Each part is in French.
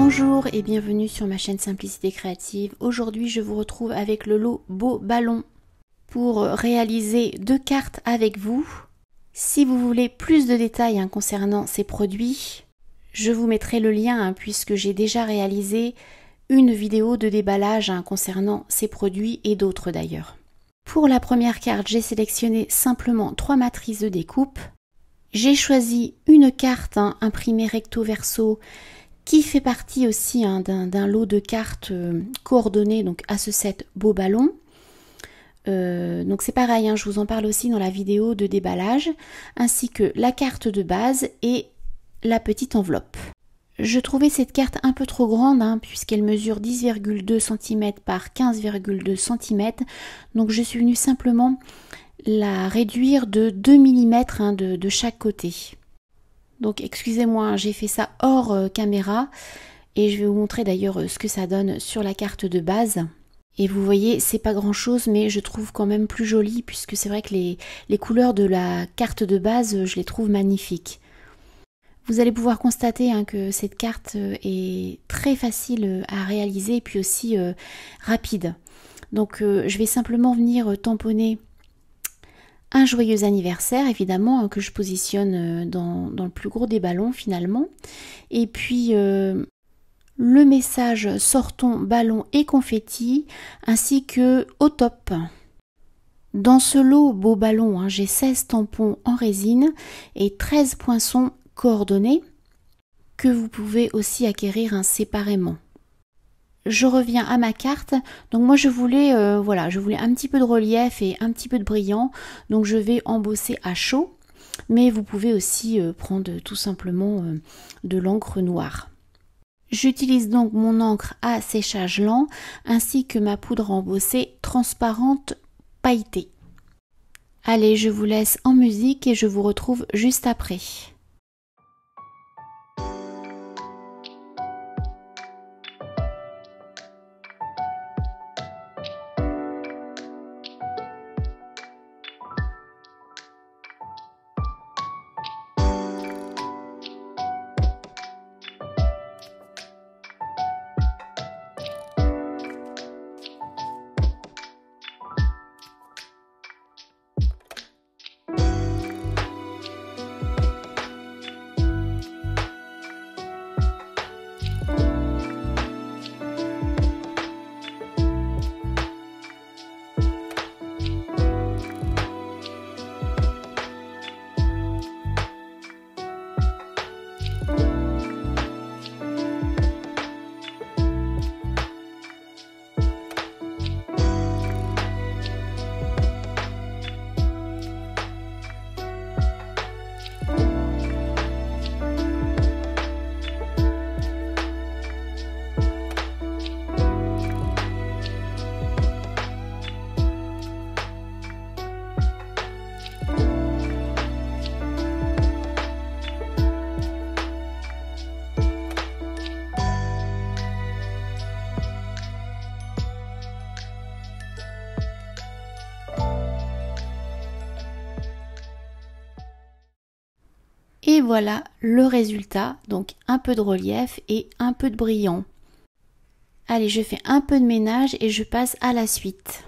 Bonjour et bienvenue sur ma chaîne Simplicité Créative. Aujourd'hui je vous retrouve avec le lot Beau Ballon pour réaliser 2 cartes avec vous. Si vous voulez plus de détails concernant ces produits, je vous mettrai le lien puisque j'ai déjà réalisé une vidéo de déballage concernant ces produits et d'autres d'ailleurs. Pour la première carte, j'ai sélectionné simplement 3 matrices de découpe. J'ai choisi une carte imprimée recto verso qui fait partie aussi d'un lot de cartes coordonnées donc à ce set Beau Ballon. Donc c'est pareil, je vous en parle aussi dans la vidéo de déballage, ainsi que la carte de base et la petite enveloppe. Je trouvais cette carte un peu trop grande puisqu'elle mesure 10,2 cm par 15,2 cm, donc je suis venue simplement la réduire de 2 mm de chaque côté. Donc excusez-moi, j'ai fait ça hors caméra et je vais vous montrer d'ailleurs ce que ça donne sur la carte de base. Et vous voyez, c'est pas grand chose mais je trouve quand même plus joli puisque c'est vrai que les couleurs de la carte de base, je les trouve magnifiques. Vous allez pouvoir constater que cette carte est très facile à réaliser et puis aussi rapide. Donc je vais simplement venir tamponner un joyeux anniversaire évidemment que je positionne dans le plus gros des ballons finalement. Et puis le message sortons ballons et confettis ainsi que au top. Dans ce lot Beau Ballon, j'ai 16 tampons en résine et 13 poinçons coordonnés que vous pouvez aussi acquérir séparément. Je reviens à ma carte. Donc moi je voulais je voulais un petit peu de relief et un petit peu de brillant. Donc je vais embosser à chaud. Mais vous pouvez aussi prendre tout simplement de l'encre noire. J'utilise donc mon encre à séchage lent ainsi que ma poudre embossée transparente pailletée. Allez, je vous laisse en musique et je vous retrouve juste après. Et voilà le résultat, donc un peu de relief et un peu de brillant. Allez, je fais un peu de ménage et je passe à la suite.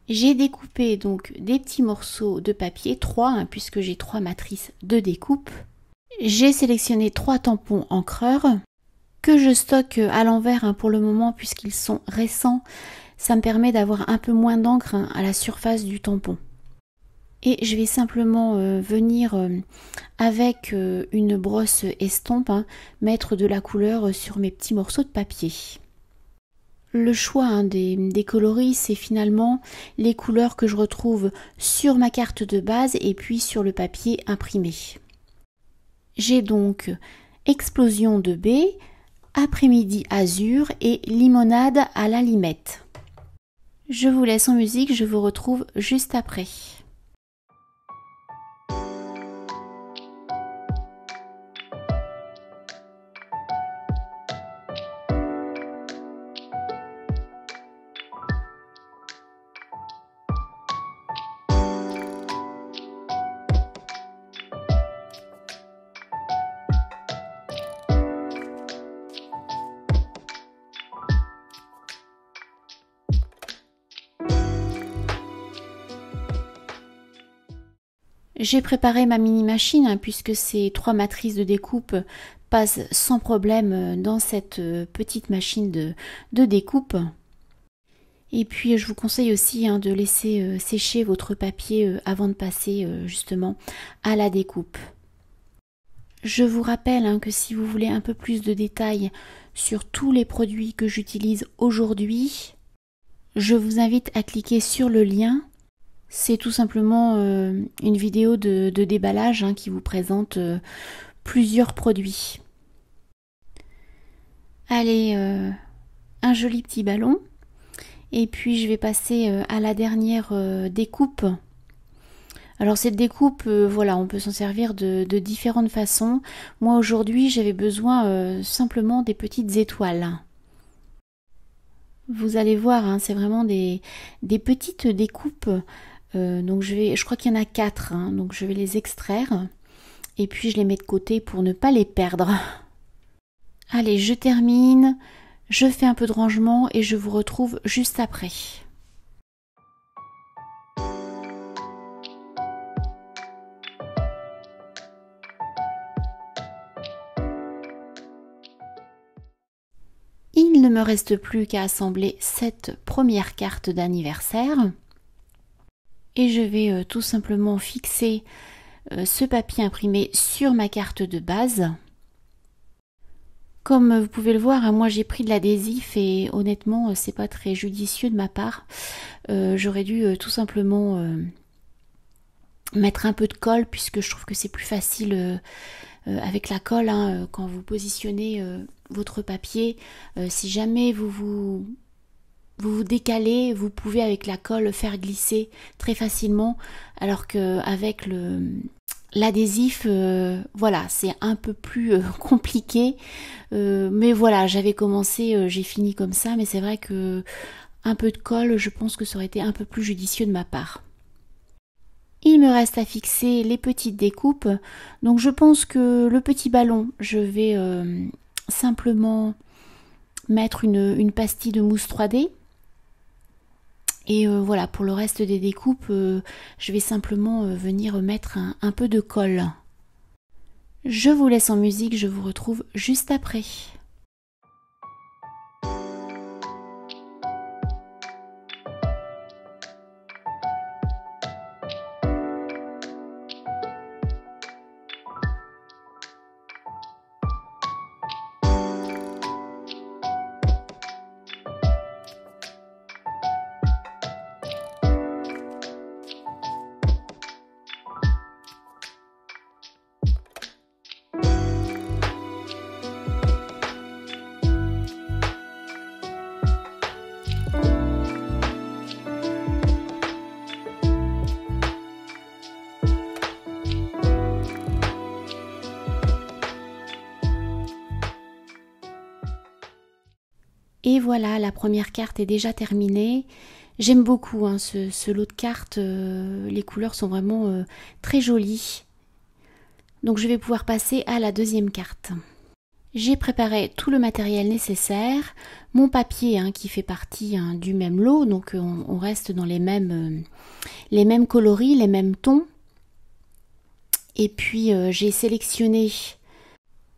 J'ai découpé donc des petits morceaux de papier, 3 puisque j'ai 3 matrices de découpe. J'ai sélectionné 3 tampons encreurs que je stocke à l'envers pour le moment puisqu'ils sont récents. Ça me permet d'avoir un peu moins d'encre à la surface du tampon. Et je vais simplement venir avec une brosse estompe mettre de la couleur sur mes petits morceaux de papier. Le choix des coloris, c'est finalement les couleurs que je retrouve sur ma carte de base et puis sur le papier imprimé. J'ai donc Explosion de baie, Après-midi azur et Limonade à la limette. Je vous laisse en musique, je vous retrouve juste après. J'ai préparé ma mini machine hein, puisque ces 3 matrices de découpe passent sans problème dans cette petite machine de découpe. Et puis je vous conseille aussi hein, de laisser sécher votre papier avant de passer justement à la découpe. Je vous rappelle hein, que si vous voulez un peu plus de détails sur tous les produits que j'utilise aujourd'hui, je vous invite à cliquer sur le lien. C'est tout simplement une vidéo de déballage hein, qui vous présente plusieurs produits. Allez, un joli petit ballon. Et puis je vais passer à la dernière découpe. Alors cette découpe, voilà, on peut s'en servir de différentes façons. Moi aujourd'hui j'avais besoin simplement des petites étoiles. Vous allez voir, hein, c'est vraiment des petites découpes. Donc je crois qu'il y en a 4, hein, donc je vais les extraire. Et puis je les mets de côté pour ne pas les perdre. Allez, je termine. Je fais un peu de rangement et je vous retrouve juste après. Il ne me reste plus qu'à assembler cette première carte d'anniversaire. Et je vais tout simplement fixer ce papier imprimé sur ma carte de base. Comme vous pouvez le voir, hein, moi j'ai pris de l'adhésif et honnêtement c'est pas très judicieux de ma part. J'aurais dû tout simplement mettre un peu de colle puisque je trouve que c'est plus facile avec la colle hein, quand vous positionnez votre papier. Si jamais vous décalez, vous pouvez avec la colle faire glisser très facilement alors qu'avec l'adhésif, voilà, c'est un peu plus compliqué. Mais voilà, j'avais commencé, j'ai fini comme ça, mais c'est vrai que un peu de colle, je pense que ça aurait été un peu plus judicieux de ma part. Il me reste à fixer les petites découpes. Donc je pense que le petit ballon, je vais simplement mettre une pastille de mousse 3D. Et voilà, pour le reste des découpes, je vais simplement venir mettre un peu de colle. Je vous laisse en musique, je vous retrouve juste après. Et voilà, la première carte est déjà terminée. J'aime beaucoup hein, ce lot de cartes. Les couleurs sont vraiment très jolies. Donc je vais pouvoir passer à la deuxième carte. J'ai préparé tout le matériel nécessaire. Mon papier hein, qui fait partie hein, du même lot. Donc on reste dans les mêmes coloris, les mêmes tons. Et puis j'ai sélectionné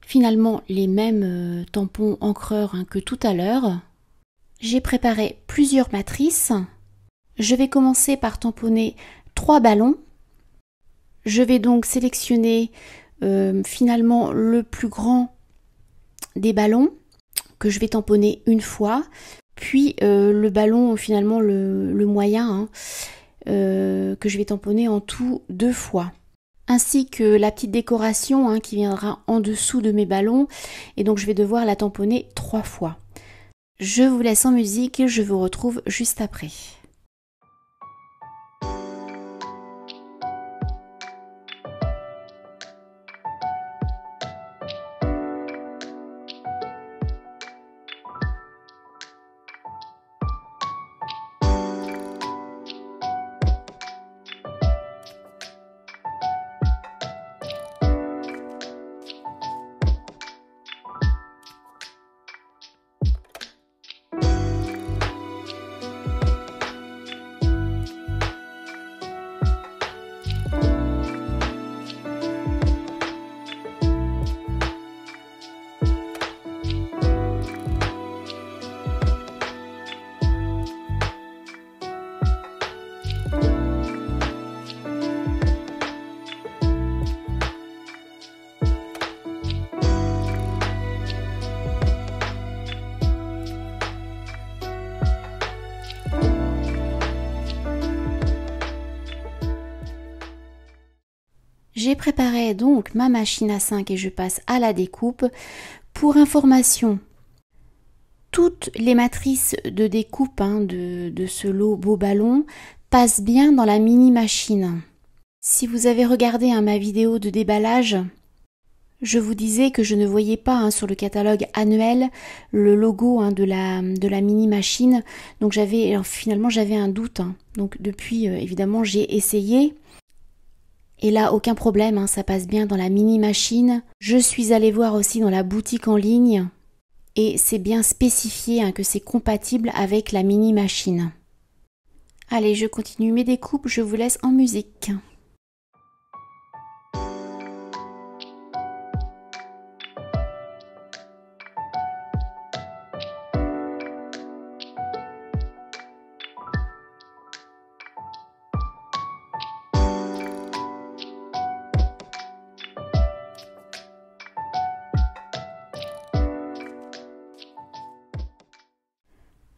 finalement les mêmes tampons encreurs hein, que tout à l'heure. J'ai préparé plusieurs matrices. Je vais commencer par tamponner 3 ballons. Je vais donc sélectionner finalement le plus grand des ballons que je vais tamponner une fois. Puis le ballon finalement le moyen hein, que je vais tamponner en tout 2 fois. Ainsi que la petite décoration hein, qui viendra en dessous de mes ballons. Et donc je vais devoir la tamponner 3 fois. Je vous laisse en musique, je vous retrouve juste après. J'ai préparé donc ma machine à 5 et je passe à la découpe. Pour information, toutes les matrices de découpe de ce lot beau ballon passent bien dans la mini machine. Si vous avez regardé ma vidéo de déballage, je vous disais que je ne voyais pas sur le catalogue annuel le logo de la mini machine. Donc finalement j'avais un doute. Donc depuis évidemment j'ai essayé. Et là aucun problème, ça passe bien dans la mini machine. Je suis allée voir aussi dans la boutique en ligne. Et c'est bien spécifié que c'est compatible avec la mini machine. Allez, je continue mes découpes, je vous laisse en musique.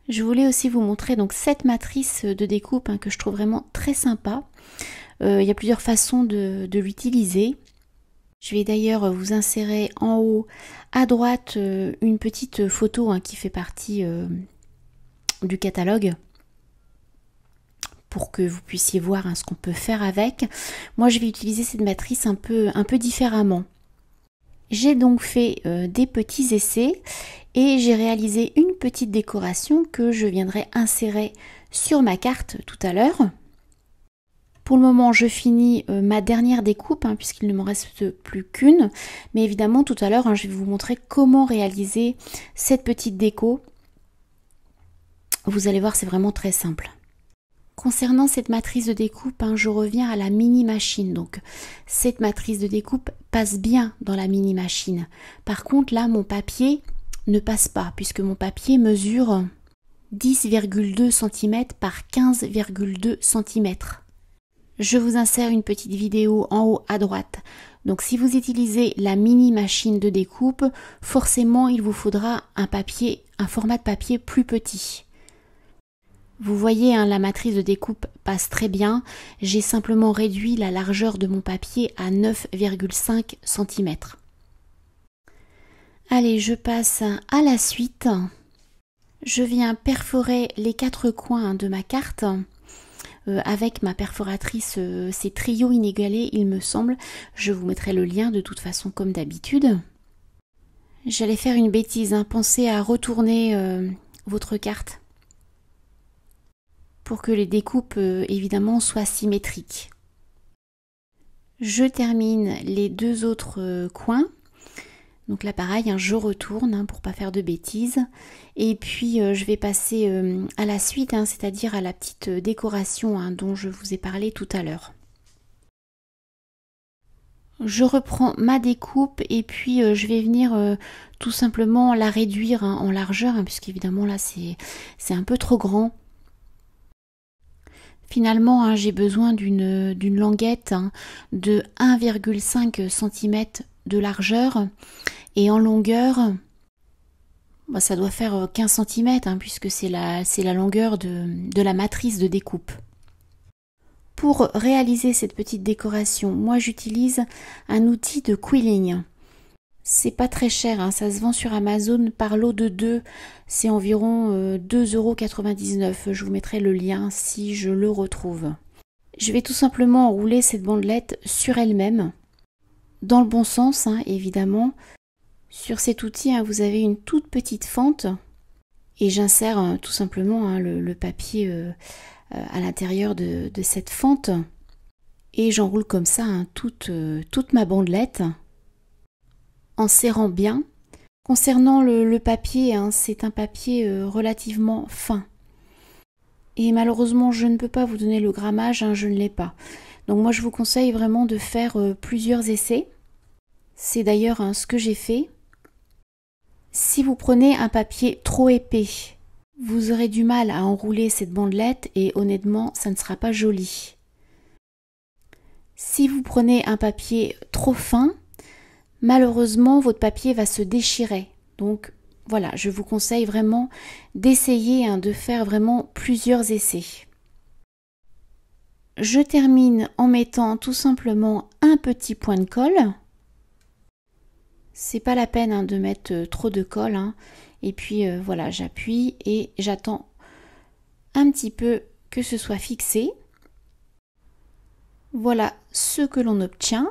Je voulais aussi vous montrer donc cette matrice de découpe que je trouve vraiment très sympa. Il y a plusieurs façons de l'utiliser. Je vais d'ailleurs vous insérer en haut à droite une petite photo qui fait partie du catalogue pour que vous puissiez voir ce qu'on peut faire avec. Moi je vais utiliser cette matrice un peu différemment. J'ai donc fait des petits essais et j'ai réalisé une petite décoration que je viendrai insérer sur ma carte tout à l'heure. Pour le moment, je finis ma dernière découpe puisqu'il ne m'en reste plus qu'une. Mais évidemment, tout à l'heure, je vais vous montrer comment réaliser cette petite déco. Vous allez voir, c'est vraiment très simple. Concernant cette matrice de découpe, je reviens à la mini machine. Donc, cette matrice de découpe passe bien dans la mini machine. Par contre, là, mon papier ne passe pas puisque mon papier mesure 10,2 cm par 15,2 cm. Je vous insère une petite vidéo en haut à droite. Donc si vous utilisez la mini machine de découpe, forcément il vous faudra un format de papier plus petit. Vous voyez, la matrice de découpe passe très bien. J'ai simplement réduit la largeur de mon papier à 9,5 cm. Allez, je passe à la suite. Je viens perforer les 4 coins de ma carte avec ma perforatrice, c'est Trio Inégalé, il me semble. Je vous mettrai le lien de toute façon comme d'habitude. J'allais faire une bêtise, pensez à retourner votre carte pour que les découpes évidemment soient symétriques. Je termine les 2 autres coins. Donc là pareil, je retourne pour pas faire de bêtises. Et puis je vais passer à la suite, c'est-à-dire à la petite décoration dont je vous ai parlé tout à l'heure. Je reprends ma découpe et puis je vais venir tout simplement la réduire en largeur, puisqu'évidemment là c'est un peu trop grand. Finalement, j'ai besoin d'une languette de 1,5 cm de largeur et en longueur, ça doit faire 15 cm puisque c'est la longueur de la matrice de découpe. Pour réaliser cette petite décoration, moi j'utilise un outil de quilling. C'est pas très cher, ça se vend sur Amazon par lot de 2, c'est environ 2,99 €. Je vous mettrai le lien si je le retrouve. Je vais tout simplement rouler cette bandelette sur elle-même, dans le bon sens évidemment. Sur cet outil, vous avez une toute petite fente et j'insère tout simplement le papier à l'intérieur de cette fente et j'enroule comme ça toute ma bandelette en serrant bien. Concernant le papier, c'est un papier relativement fin. Et malheureusement, je ne peux pas vous donner le grammage, je ne l'ai pas. Donc moi, je vous conseille vraiment de faire plusieurs essais. C'est d'ailleurs ce que j'ai fait. Si vous prenez un papier trop épais, vous aurez du mal à enrouler cette bandelette et honnêtement, ça ne sera pas joli. Si vous prenez un papier trop fin, malheureusement, votre papier va se déchirer. Donc voilà, je vous conseille vraiment d'essayer de faire vraiment plusieurs essais. je termine en mettant tout simplement un petit point de colle. C'est pas la peine hein, de mettre trop de colle. Hein. Et puis voilà, j'appuie et j'attends un petit peu que ce soit fixé. Voilà ce que l'on obtient.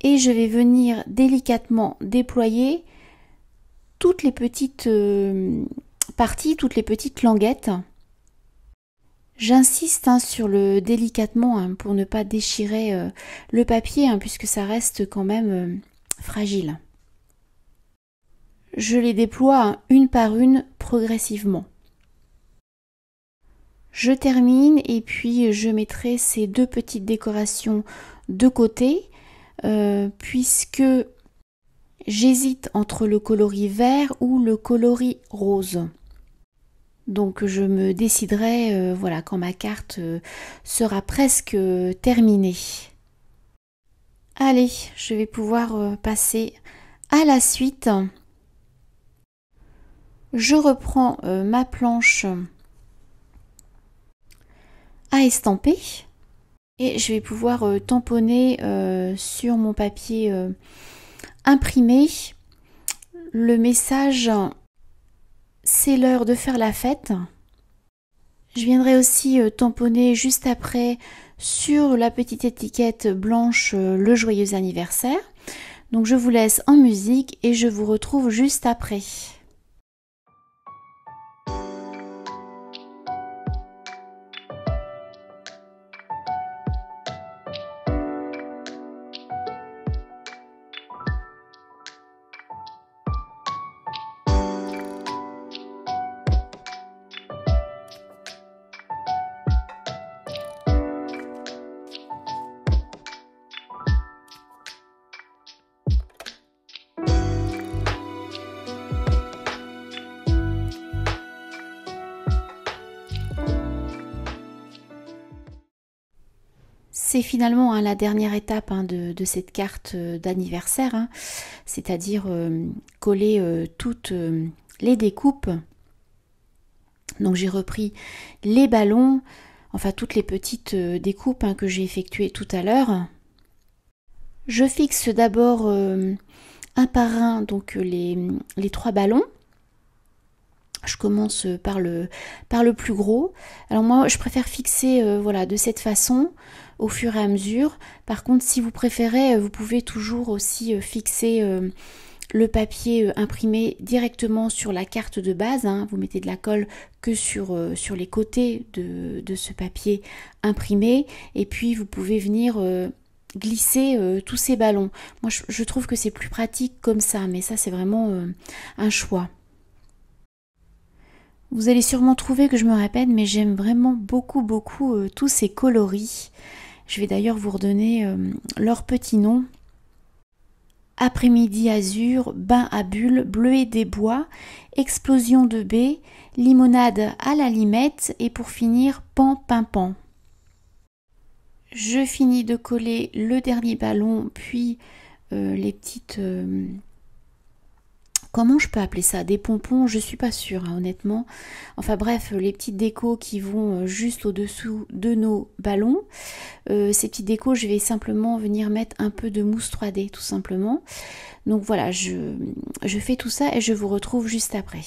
Et je vais venir délicatement déployer toutes les petites parties, toutes les petites languettes. J'insiste hein, sur le délicatement hein, pour ne pas déchirer le papier hein, puisque ça reste quand même fragile. Je les déploie hein, une par une progressivement. Je termine et puis je mettrai ces deux petites décorations de côté puisque j'hésite entre le coloris vert ou le coloris rose. Donc je me déciderai voilà, quand ma carte sera presque terminée. Allez, je vais pouvoir passer à la suite. Je reprends ma planche à estamper et je vais pouvoir tamponner sur mon papier imprimé le message « C'est l'heure de faire la fête ». Je viendrai aussi tamponner juste après sur la petite étiquette blanche le joyeux anniversaire. Donc je vous laisse en musique et je vous retrouve juste après. C'est finalement hein, la dernière étape hein, de cette carte d'anniversaire, hein, c'est-à-dire coller toutes les découpes. Donc j'ai repris les ballons, enfin toutes les petites découpes hein, que j'ai effectuées tout à l'heure. Je fixe d'abord un par un donc les 3 ballons. Je commence par le plus gros. Alors moi, je préfère fixer voilà, de cette façon au fur et à mesure. Par contre, si vous préférez, vous pouvez toujours aussi fixer le papier imprimé directement sur la carte de base. Hein. Vous mettez de la colle que sur les côtés de ce papier imprimé. Et puis, vous pouvez venir glisser tous ces ballons. Moi, je trouve que c'est plus pratique comme ça, mais ça, c'est vraiment un choix. Vous allez sûrement trouver que je me répète, mais j'aime vraiment beaucoup tous ces coloris. Je vais d'ailleurs vous redonner leurs petits noms. Après-midi azur, bain à bulles, bleuet des bois, explosion de baies, limonade à la limette et pour finir, pan pimpant. Je finis de coller le dernier ballon, puis les petites... comment je peux appeler ça? Des pompons? Je suis pas sûre, hein, honnêtement. Enfin bref, les petites décos qui vont juste au-dessous de nos ballons. Ces petites décos, je vais simplement venir mettre un peu de mousse 3D, tout simplement. Donc voilà, je fais tout ça et je vous retrouve juste après.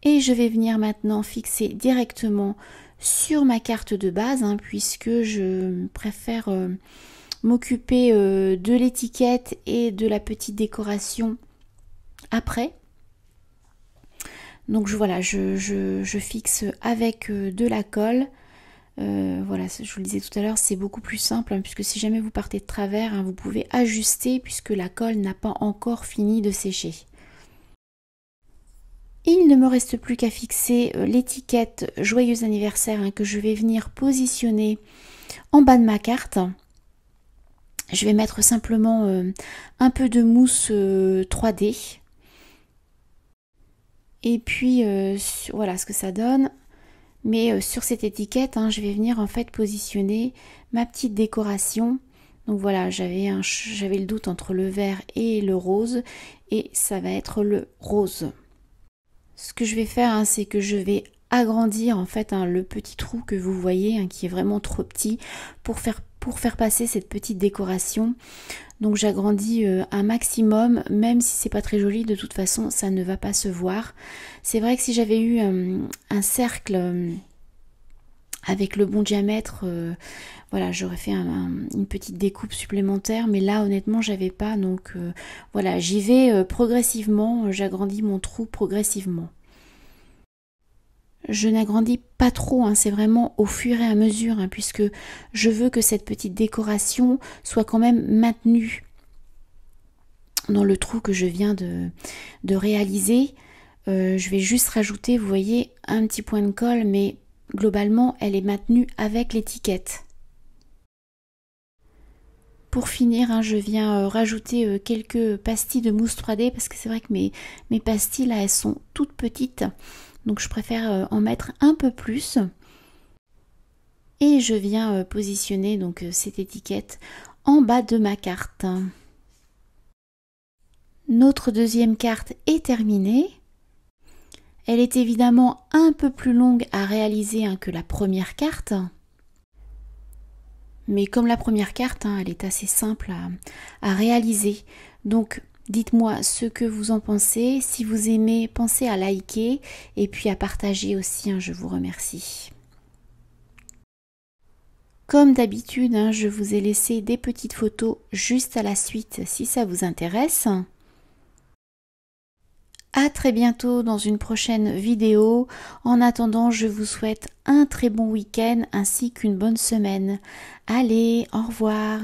Et je vais venir maintenant fixer directement sur ma carte de base, hein, puisque je préfère m'occuper de l'étiquette et de la petite décoration après. Donc voilà, je fixe avec de la colle Voilà, je vous le disais tout à l'heure, c'est beaucoup plus simple, hein, puisque si jamais vous partez de travers, hein, vous pouvez ajuster puisque la colle n'a pas encore fini de sécher. Il ne me reste plus qu'à fixer l'étiquette Joyeux anniversaire, hein, que je vais venir positionner en bas de ma carte. Je vais mettre simplement un peu de mousse 3D. Et puis voilà ce que ça donne. Mais sur cette étiquette, hein, je vais venir en fait positionner ma petite décoration. Donc voilà, j'avais le doute entre le vert et le rose, et ça va être le rose. Ce que je vais faire, hein, c'est que je vais agrandir en fait, hein, le petit trou que vous voyez, hein, qui est vraiment trop petit pour faire passer cette petite décoration. Donc j'agrandis un maximum, même si c'est pas très joli, de toute façon ça ne va pas se voir. C'est vrai que si j'avais eu un cercle avec le bon diamètre, voilà, j'aurais fait une petite découpe supplémentaire, mais là honnêtement j'avais pas, donc voilà, j'y vais progressivement, j'agrandis mon trou progressivement. Je n'agrandis pas trop, hein, c'est vraiment au fur et à mesure, hein, puisque je veux que cette petite décoration soit quand même maintenue dans le trou que je viens de réaliser. Je vais juste rajouter, vous voyez, un petit point de colle, mais globalement elle est maintenue avec l'étiquette. Pour finir, hein, je viens rajouter quelques pastilles de mousse 3D, parce que c'est vrai que mes pastilles là, elles sont toutes petites, donc je préfère en mettre un peu plus. Et je viens positionner donc cette étiquette en bas de ma carte. Notre deuxième carte est terminée. Elle est évidemment un peu plus longue à réaliser, hein, que la première carte. Mais comme la première carte, hein, elle est assez simple à réaliser. Donc dites-moi ce que vous en pensez. Si vous aimez, pensez à liker et puis à partager aussi, hein, je vous remercie. Comme d'habitude, hein, je vous ai laissé des petites photos juste à la suite si ça vous intéresse. À très bientôt dans une prochaine vidéo. En attendant, je vous souhaite un très bon week-end ainsi qu'une bonne semaine. Allez, au revoir.